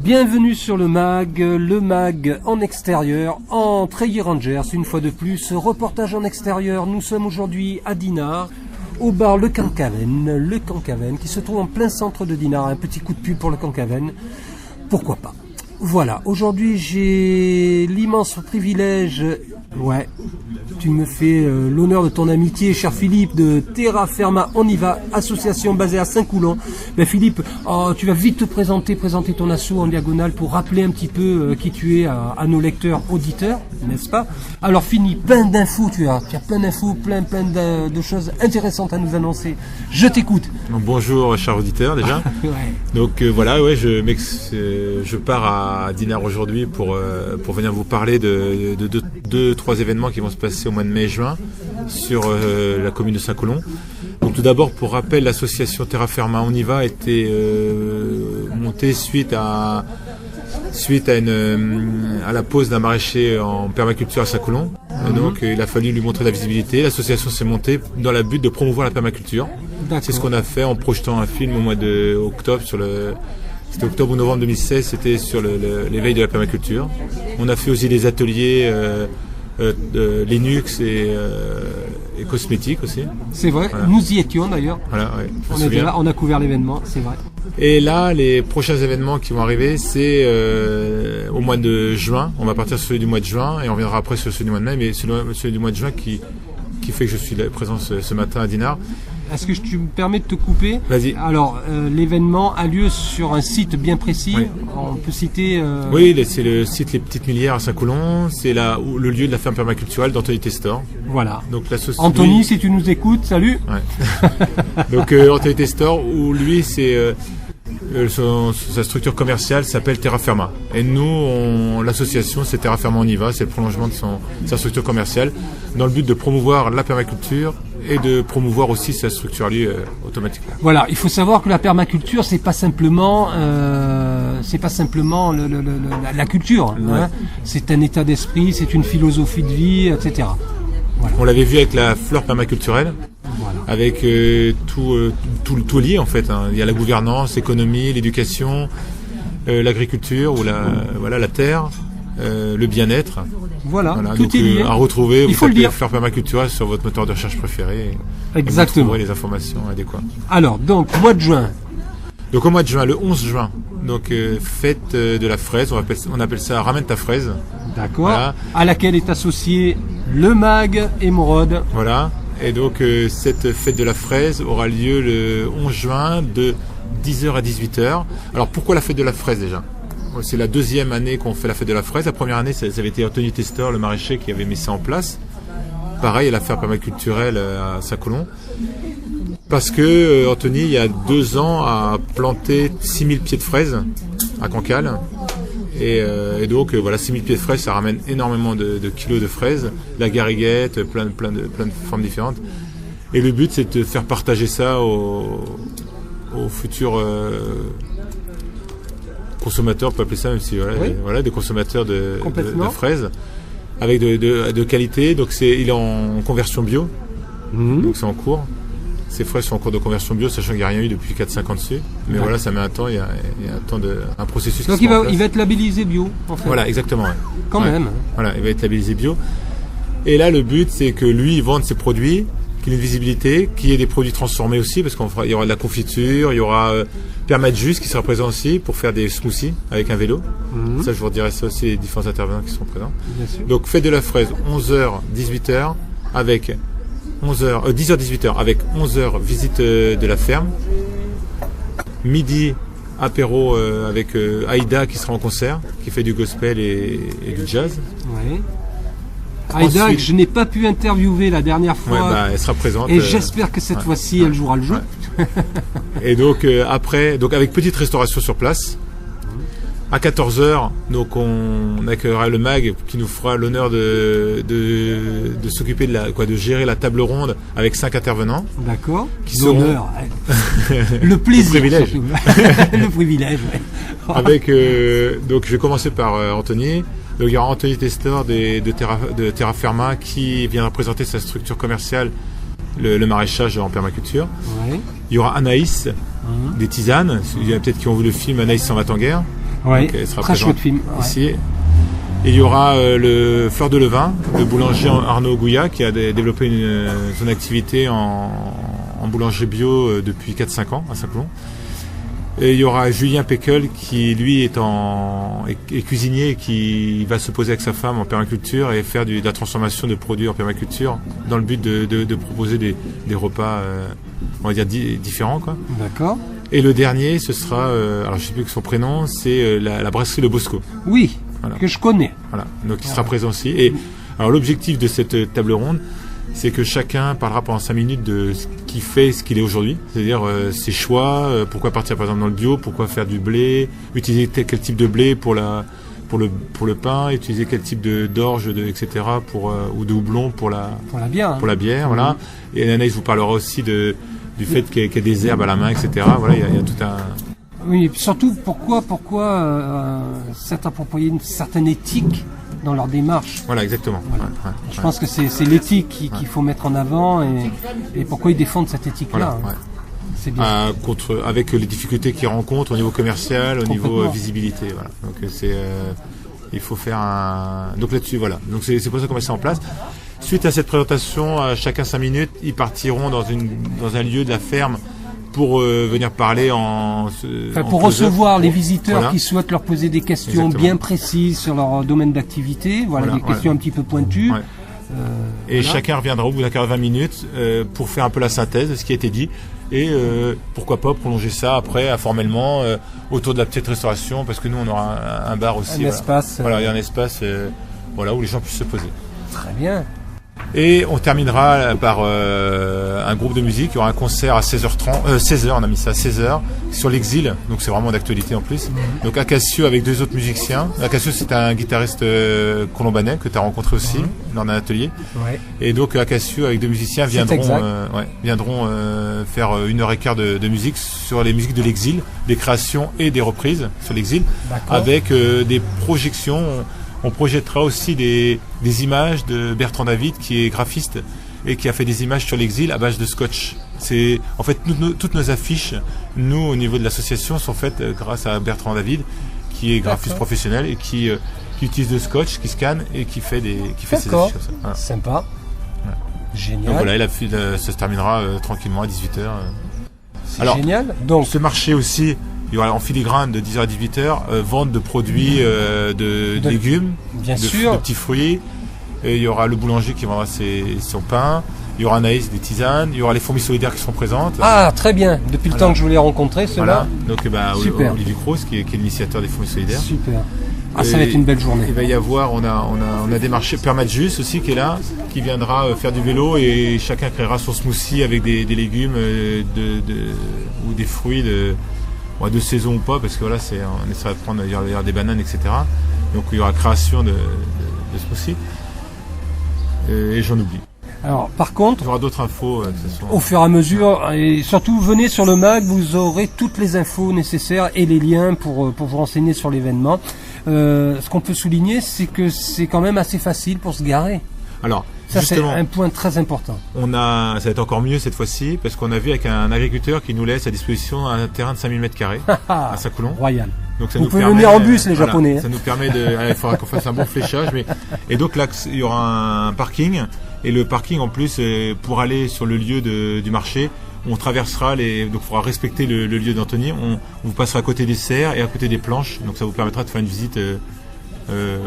Bienvenue sur le mag en extérieur, en Treillis Rangers, une fois de plus, reportage en extérieur. Nous sommes aujourd'hui à Dinard, au bar Le Cancaven, qui se trouve en plein centre de Dinard. Un petit coup de pub pour Le Cancaven, pourquoi pas. Voilà, aujourd'hui j'ai l'immense privilège, tu me fais l'honneur de ton amitié, cher Philippe, de Terra Firma On y va, association basée à Saint-Coulon. Ben Philippe, tu vas vite te présenter ton asso en diagonale pour rappeler un petit peu qui tu es à nos lecteurs, auditeurs, n'est-ce pas? Alors fini, plein d'infos, tu as plein d'infos, plein de choses intéressantes à nous annoncer. Je t'écoute. Bonjour, chers auditeurs déjà. Ouais. Donc je pars à Dinard aujourd'hui pour venir vous parler de deux, trois événements qui vont se passer au mois de mai-juin sur la commune de Saint-Colomb. Donc tout d'abord, pour rappel, l'association Terra Firma On y va a été montée suite à la pose d'un maraîcher en permaculture à Saint-Colomb. Donc il a fallu lui montrer la visibilité. L'association s'est montée dans le but de promouvoir la permaculture. D'accord. C'est ce qu'on a fait en projetant un film au mois d'octobre c'était octobre ou novembre 2016, c'était sur l'éveil de la permaculture. On a fait aussi des ateliers Linux et cosmétiques aussi. C'est vrai, voilà. Nous y étions d'ailleurs. Voilà, ouais, on était là, on a couvert l'événement, c'est vrai. Et là, les prochains événements qui vont arriver, c'est au mois de juin. On va partir sur celui du mois de juin et on reviendra après sur celui du mois de mai, mais celui du mois de juin qui fait que je suis présent ce matin à Dinard. Est-ce que tu me permets de te couper? Vas-y. Alors, l'événement a lieu sur un site bien précis. Oui. On peut citer... Oui, c'est le site Les Petites Millières à Saint-Colomb. C'est le lieu de la ferme permaculturelle d'Anthony Testor. Voilà. Donc, Anthony, si tu nous écoutes, salut. Ouais. Donc, Anthony Testor, où lui, c'est... sa structure commerciale s'appelle Terra Firma. Et nous, l'association, c'est Terra Firma On y va. C'est le prolongement de sa structure commerciale dans le but de promouvoir la permaculture et de promouvoir aussi sa structure à lui automatiquement. Voilà, il faut savoir que la permaculture, c'est pas simplement la culture. Ouais. Hein. C'est un état d'esprit, c'est une philosophie de vie, etc. Voilà. On l'avait vu avec la fleur permaculturelle, voilà. Avec tout lié en fait. Hein. Il y a la gouvernance, l'économie, l'éducation, l'agriculture ou la terre. Le bien-être. Voilà, tout donc, est lié. À retrouver, il faut le dire. Fleur permaculturelle sur votre moteur de recherche préféré. Exactement. Et vous trouverez les informations adéquates. Alors, donc, mois de juin. Donc, au mois de juin, le 11 juin, donc fête de la fraise, on appelle ça Ramène ta fraise. D'accord. Voilà. À laquelle est associé le MAG Émeraude. Voilà. Et donc, cette fête de la fraise aura lieu le 11 juin de 10h à 18h. Alors, pourquoi la fête de la fraise déjà ? C'est la deuxième année qu'on fait la fête de la fraise. La première année, ça avait été Anthony Testor, le maraîcher, qui avait mis ça en place. Pareil, à la ferme permaculturelle à Saint-Colomb. Parce que Anthony, il y a 2 ans, a planté 6000 pieds de fraises à Cancale. Et donc, voilà, 6000 pieds de fraises, ça ramène énormément de kilos de fraises. La gariguette, plein de formes différentes. Et le but, c'est de faire partager ça aux futurs... consommateurs, on peut appeler ça, même si voilà, des consommateurs de fraises avec de qualité. Donc il est en conversion bio, donc c'est en cours. Ces fraises sont en cours de conversion bio, sachant qu'il n'y a rien eu depuis 4-5 ans dessus. Mais voilà, ça met un temps, il y a un processus. Donc il va être labellisé bio, en fait. Voilà, exactement. Ouais. Quand même. Voilà, il va être labellisé bio. Et là, le but, c'est que lui, il vende ses produits, qu'il ait une visibilité, qu'il y ait des produits transformés aussi, parce qu'il y aura de la confiture, il y aura Permatjus qui sera présent aussi pour faire des smoothies avec un vélo. Ça, je vous redirai ça aussi, les différents intervenants qui sont présents. Donc, fête de la fraise, 10h-18h, avec 10h-18h, avec 11h, visite de la ferme. Midi, apéro avec Aïda qui sera en concert, qui fait du gospel et du jazz. Oui. Aïda, ensuite, que je n'ai pas pu interviewer la dernière fois. Elle sera présente. Et j'espère que cette fois-ci, elle jouera le jeu. Ouais. Et donc, après, avec petite restauration sur place, à 14h, donc on accueillera le MAG qui nous fera l'honneur de s'occuper de gérer la table ronde avec 5 intervenants. D'accord. L'honneur. Le plaisir. Le privilège. Le privilège, ouais. Avec, donc je vais commencer par Anthony. Donc, il y aura Anthony Testor de Terra Firma qui viendra présenter sa structure commerciale, le maraîchage en permaculture. Ouais. Il y aura Anaïs des tisanes. Il y en a peut-être qui ont vu le film Anaïs s'en va en guerre. Ouais, donc, elle sera très présente chouette film. Ouais. ici. Et il y aura le Fleur de Levain, le boulanger Arnaud Gouillat qui a développé son activité en boulanger bio depuis 4-5 ans à Saint-Cloud. Et il y aura Julien Péckel qui lui est cuisinier et qui va se poser avec sa femme en permaculture et faire de la transformation de produits en permaculture dans le but de proposer des repas on va dire différents, quoi. D'accord. Et le dernier ce sera alors je sais plus que son prénom, c'est la brasserie Le Bosco. Oui, Voilà. que je connais. Voilà, donc il sera présent aussi. Et alors l'objectif de cette table ronde, c'est que chacun parlera pendant 5 minutes de ce qu'il fait, ce qu'il est aujourd'hui. C'est-à-dire ses choix, pourquoi partir par exemple dans le bio, pourquoi faire du blé, utiliser quel type de blé pour le pain, utiliser quel type d'orge, etc. ou de houblon pour la bière. Pour la bière, voilà. Et Anaïs vous parlera aussi du fait qu'il y a des herbes à la main, etc. Voilà, il y a tout un... Oui, et puis surtout, pourquoi c'est approprié une certaine éthique dans leur démarche. Voilà, exactement. Voilà. Je pense que c'est l'éthique qu'il faut mettre en avant et pourquoi ils défendent cette éthique-là. Voilà, c'est bien. Avec les difficultés qu'ils rencontrent au niveau commercial, au niveau visibilité. Voilà. Donc il faut faire donc là-dessus, voilà. Donc c'est pour ça qu'on met ça en place. Suite à cette présentation, à chacun 5 minutes, ils partiront dans un lieu de la ferme pour venir parler pour recevoir les visiteurs voilà. qui souhaitent leur poser des questions Exactement. bien précises sur leur domaine d'activité, des questions un petit peu pointues. Ouais. Et chacun reviendra au bout d'un quart de 20 minutes pour faire un peu la synthèse de ce qui a été dit et pourquoi pas prolonger ça après formellement autour de la petite restauration parce que nous on aura un bar aussi. Espace. Voilà, il y a un espace où les gens puissent se poser. Très bien. Et on terminera par un groupe de musique. Il y aura un concert à 16h, on a mis ça à 16h, sur l'exil. Donc c'est vraiment d'actualité en plus. Donc Acacio avec 2 autres musiciens. Acacio c'est un guitariste colombanais que tu as rencontré aussi lors d'un atelier. Ouais. Et donc Acacio avec 2 musiciens viendront faire 1h15 de musique sur les musiques de l'exil, des créations et des reprises sur l'exil. D'accord. Avec des projections. On projettera aussi des images de Bertrand David, qui est graphiste et qui a fait des images sur l'exil à base de scotch. C'est en fait toutes nos affiches, nous au niveau de l'association, sont faites grâce à Bertrand David, qui est graphiste professionnel et qui utilise le scotch, qui scanne et qui fait ses affiches comme ça. Voilà. Sympa. Voilà. Génial. Donc voilà, ça se terminera tranquillement à 18h. C'est génial. Donc ce marché aussi. Il y aura en filigrane de 10h à 18h, vente de produits de légumes, bien de petits fruits. Et il y aura le boulanger qui vendra son pain. Il y aura Anaïs des tisanes. Il y aura les fourmis solidaires qui seront présentes. Ah, très bien. Depuis le temps que je voulais rencontrer ceux-là. Donc super. Olivier Croce qui est l'initiateur des fourmis solidaires. Super. Ça va être une belle journée. Il va y avoir, on a démarché Permadjus aussi qui est là, qui viendra faire du vélo et chacun créera son smoothie avec des légumes ou des fruits de saison ou pas, parce que voilà, on essaiera de prendre des bananes, etc. Donc il y aura création de smoothie. Et j'en oublie. Alors, par contre, il y aura d'autres infos. au fur et à mesure, et surtout venez sur le mag, vous aurez toutes les infos nécessaires et les liens pour vous renseigner sur l'événement. Ce qu'on peut souligner, c'est que c'est quand même assez facile pour se garer. Alors, ça c'est un point très important. Ça va être encore mieux cette fois-ci, parce qu'on a vu avec un agriculteur qui nous laisse à disposition un terrain de 5000 m² à Saint-Coulon. Royal. Donc ça vous nous pouvez permet, venir en bus, les Japonais. Ça nous permet il faudra qu'on fasse un bon fléchage. Et donc là, il y aura un parking. Et le parking, en plus, pour aller sur le lieu du marché, on traversera donc il faudra respecter le lieu d'Antony. On vous passera à côté des serres et à côté des planches. Donc ça vous permettra de faire une visite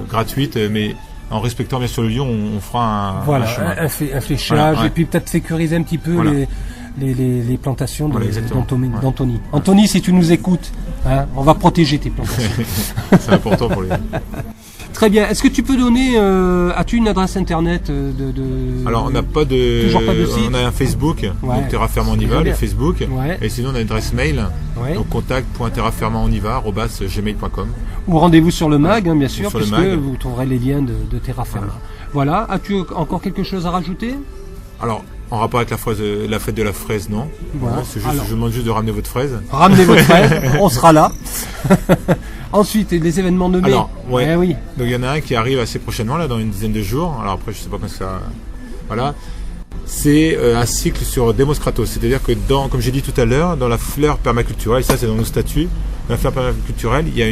gratuite, mais en respectant bien sûr le lieu, on fera un chemin. Un fléchage, et puis peut-être sécuriser un petit peu les plantations d'Antony. Antony, si tu nous écoutes, on va protéger tes plantations. C'est important pour les... Très bien. Est-ce que tu peux donner, as-tu une adresse internet Alors on n'a pas de... Toujours pas de site. On a un Facebook, donc Terraferment-on-y-va, le Facebook. Ouais. Et sinon on a une adresse mail, donc contact.terraferment-on-y-va@gmail.com. Ou rendez-vous sur le mag, bien sûr, sur puisque le mag. vous trouverez les liens de Terraferma. Voilà. As-tu encore quelque chose à rajouter? Alors, en rapport avec la fête de la fraise, non. Voilà. C'est juste, je demande juste de ramener votre fraise. Ramenez votre fraise, on sera là. Ensuite, les événements de mai. Alors, oui. Donc il y en a un qui arrive assez prochainement, là, dans une dizaine de jours. Alors après, je sais pas quand ça... Voilà. c'est un cycle sur Demos Kratos. C'est-à-dire que, comme j'ai dit tout à l'heure, dans la fleur permaculturelle, ça c'est dans nos statuts, dans la fleur permaculturelle, il y a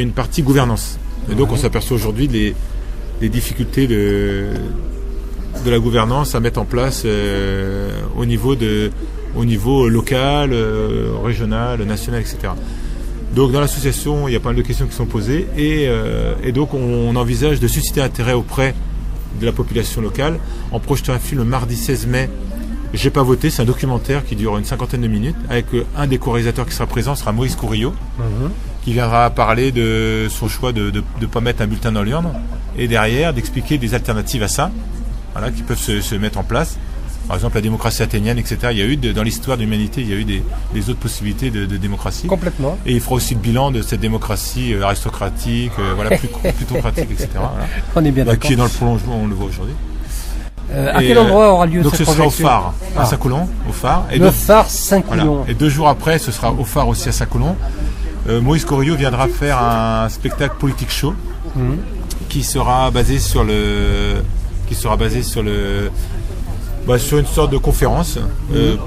une partie gouvernance. Et donc on s'aperçoit aujourd'hui les difficultés de la gouvernance à mettre en place au niveau local, régional, national, etc. Donc dans l'association, il y a pas mal de questions qui sont posées et donc on envisage de susciter intérêt auprès de la population locale en projetant un film le mardi 16 mai. J'ai pas voté, c'est un documentaire qui dure une 50aine de minutes avec un des co-réalisateurs qui sera présent, sera Maurice Courillot, qui viendra parler de son choix de ne pas mettre un bulletin dans l'urne et derrière d'expliquer des alternatives à ça, voilà, qui peuvent se mettre en place. Par exemple, la démocratie athénienne, etc. Il y a eu, dans l'histoire de l'humanité, il y a eu des autres possibilités de démocratie. Complètement. Et il fera aussi le bilan de cette démocratie aristocratique, voilà, plutocratique, etc. Voilà. On est bien d'accord. Qui est dans le prolongement, on le voit aujourd'hui. À quel endroit aura lieu cette projection ? Donc ce sera au phare, à Saint-Coulon, au phare. Et phare Saint-Coulon. Voilà. Et 2 jours après, ce sera au phare aussi à Saint-Coulon. Maurice Courillot viendra faire un spectacle politique show qui sera basé sur sur une sorte de conférence,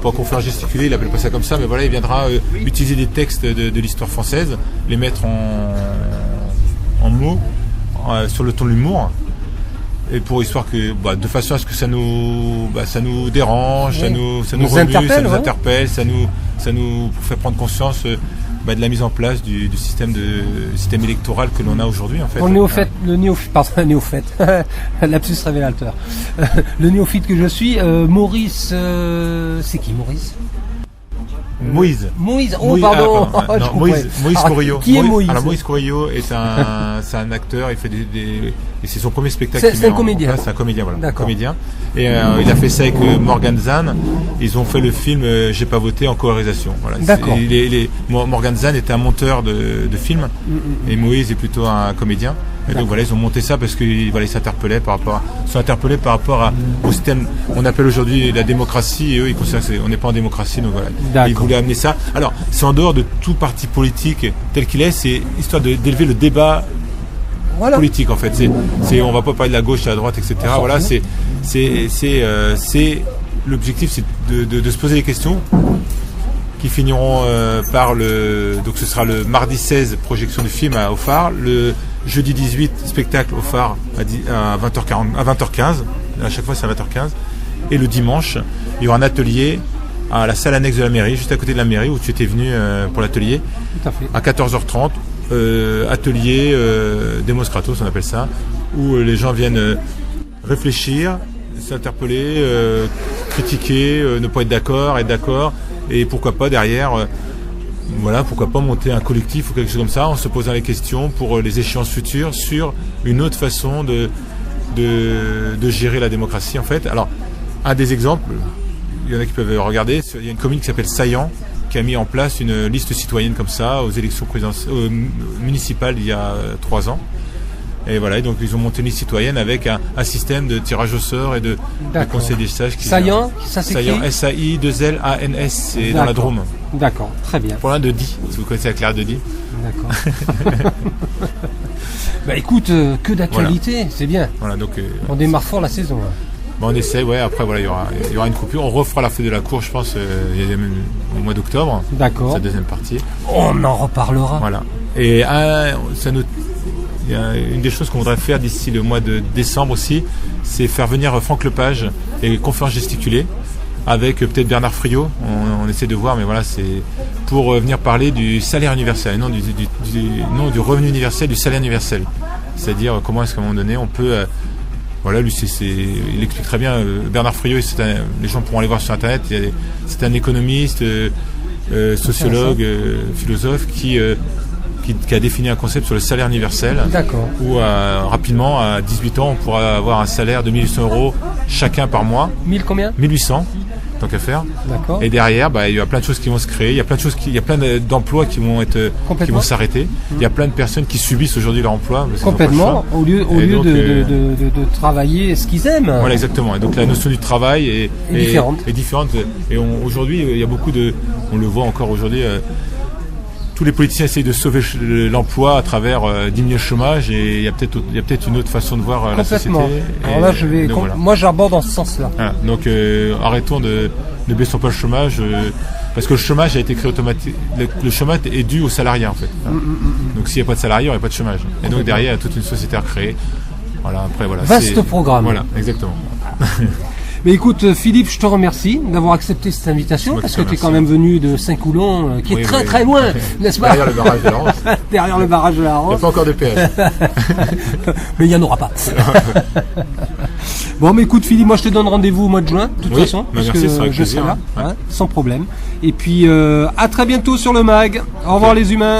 pas conférence gesticulée, il appelle pas ça comme ça, mais voilà, il viendra utiliser des textes de l'histoire française, les mettre en mots, sur le ton de l'humour, et histoire que, de façon à ce que ça nous dérange, ça nous remue, ça nous interpelle, ça nous fait prendre conscience de la mise en place du système électoral que l'on a aujourd'hui, en fait. Le néophyte, lapsus révélateur. Le néophyte que je suis, Maurice, c'est qui Maurice ? Moïse, pardon. Moïse Courillot. Qui est Moïse ? Alors Moïse Courillot c'est un acteur, il fait et c'est son premier spectacle. C'est un comédien. C'est un comédien, voilà. D'accord. Comédien. Et il a fait ça avec Morgan Zahn. Ils ont fait le film J'ai pas voté en co-réalisation. Voilà. D'accord. Morgan Zahn était un monteur de films et Moïse est plutôt un comédien. Et donc voilà, ils ont monté ça parce qu'ils s'interpellaient par rapport au système, on appelle aujourd'hui la démocratie, et eux ils considèrent qu'on n'est pas en démocratie, donc voilà. D'accord. Ils voulaient amener ça. Alors, c'est en dehors de tout parti politique tel qu'il est, c'est histoire d'élever le débat politique en fait. On va pas parler de la gauche, de la droite, etc. Voilà, l'objectif, c'est de se poser des questions qui finiront donc ce sera le mardi 16, projection du film au phare, le jeudi 18, spectacle au phare à 20h15, à chaque fois c'est à 20h15, et le dimanche, il y aura un atelier à la salle annexe de la mairie, juste à côté de la mairie où tu étais venu pour l'atelier, tout à fait. À 14h30, atelier Demos Kratos, on appelle ça, où les gens viennent réfléchir, s'interpeller, critiquer, ne pas être d'accord, et pourquoi pas derrière, pourquoi pas monter un collectif ou quelque chose comme ça en se posant les questions pour les échéances futures sur une autre façon de gérer la démocratie en fait. Alors, un des exemples, il y en a qui peuvent regarder, il y a une commune qui s'appelle Saillant qui a mis en place une liste citoyenne comme ça aux élections municipales il y a 3 ans. Et voilà, et donc ils ont monté une liste citoyenne avec un système de tirage au sort et de conseil des sages. Saillant, ça s'écrit Saillant, c'est dans la Drôme. D'accord, très bien. Pour l'un de Die, si vous connaissez la Claire de Die. D'accord. Écoute, que d'actualité, voilà. C'est bien. Voilà, donc, on démarre fort la saison. On essaie, après voilà, il y aura une coupure. On refera la fête de la cour, je pense, au mois d'octobre. D'accord. Sa deuxième partie. On en reparlera. Voilà. Et il y a une des choses qu'on voudrait faire d'ici le mois de décembre aussi, c'est faire venir Franck Lepage et conférence gesticulée avec peut-être Bernard Friot. On essaie de voir, mais voilà, c'est pour venir parler du salaire universel, non du revenu universel, du salaire universel. C'est-à-dire comment est-ce qu'à un moment donné on peut lui, il explique très bien. Bernard Friot, les gens pourront aller voir sur Internet. C'est un économiste, sociologue, philosophe qui a défini un concept sur le salaire universel. D'accord. Où rapidement, à 18 ans, on pourra avoir un salaire de 1 800 € chacun par mois. 1000 combien ? 1800, tant qu'à faire. D'accord. Et derrière, il y a plein de choses qui vont se créer. Il y a plein d'emplois qui vont s'arrêter. Il y a plein de personnes qui subissent aujourd'hui leur emploi. Complètement. Au lieu de travailler ce qu'ils aiment. Voilà, exactement. Et donc la notion du travail est différente. Et aujourd'hui, il y a beaucoup on le voit encore aujourd'hui. tous les politiciens essayent de sauver l'emploi à travers diminuer le chômage, et il y a peut-être une autre façon de voir la société. Alors là, moi j'aborde dans ce sens-là. Voilà. Donc arrêtons de ne baissons pas le chômage, parce que le chômage a été créé automatiquement. Le chômage est dû aux salariés, en fait. Donc s'il n'y a pas de salariés, il n'y aurait pas de chômage. Et donc derrière, il y a toute une société à créer. Voilà, après, voilà. Vaste programme. Voilà, exactement. Mais écoute, Philippe, je te remercie d'avoir accepté cette invitation, parce que tu es quand même venu de Saint-Coulon, qui est très loin, n'est-ce pas? Derrière le barrage de la Rance. Derrière le barrage de la Rance. Il n'y a pas encore de péage. Mais il n'y en aura pas. Bon, mais écoute, Philippe, moi je te donne rendez-vous au mois de juin, de toute façon, parce que je serai là, sans problème. Et puis, à très bientôt sur le MAG. Au revoir les humains.